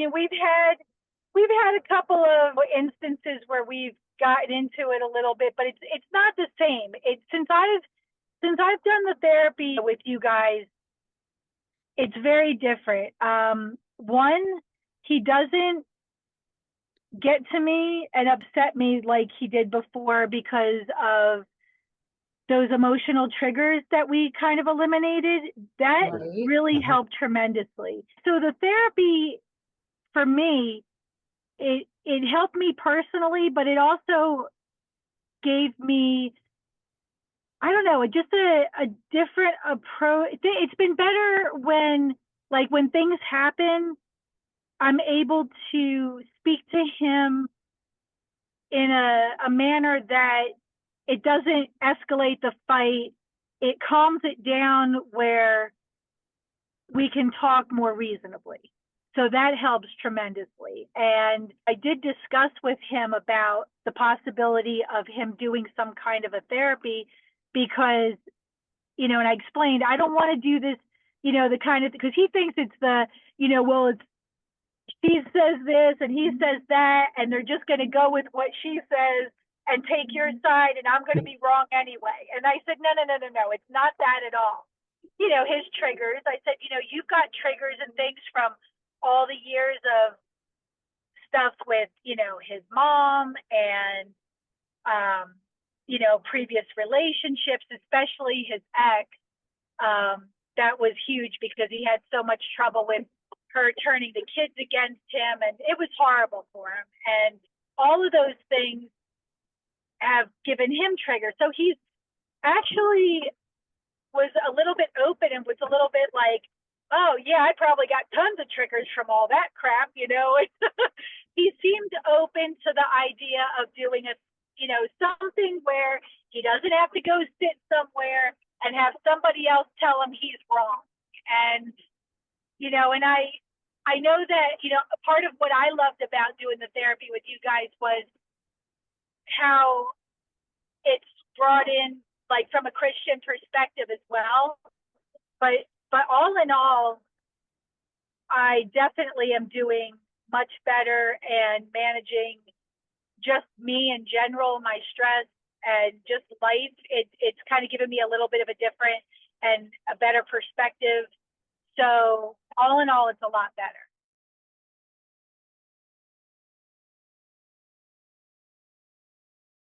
mean, we've had a couple of instances where we've gotten into it a little bit, but it's not the same. Since I've done the therapy with you guys, it's very different. One, he doesn't get to me and upset me like he did before because of those emotional triggers that we kind of eliminated. That Right. really helped tremendously. So the therapy for me, it helped me personally, but it also gave me, I don't know, just a different approach. It's been better when things happen, I'm able to speak to him in a manner that it doesn't escalate the fight. It calms it down where we can talk more reasonably. So that helps tremendously. And I did discuss with him about the possibility of him doing some kind of a therapy because, and I explained, I don't want to do this, the kind of, because he thinks it's well, it's, she says this and he says that, and they're just going to go with what she says and take your side, and I'm going to be wrong anyway. And I said, no, it's not that at all. His triggers, I said, you've got triggers and things from all the years of stuff with, his mom and, previous relationships, especially his ex. That was huge because he had so much trouble with her turning the kids against him, and it was horrible for him. And all of those things have given him triggers. So he's actually was a little bit open and was a little bit like, oh yeah, I probably got tons of triggers from all that crap, He seemed open to the idea of doing something where he doesn't have to go sit somewhere and have somebody else tell him he's wrong. And and I know that, part of what I loved about doing the therapy with you guys was how it's brought in, like, from a Christian perspective as well. But all in all, I definitely am doing much better and managing just me in general, my stress and just life. It's kind of given me a little bit of a different and a better perspective. So all in all, it's a lot better.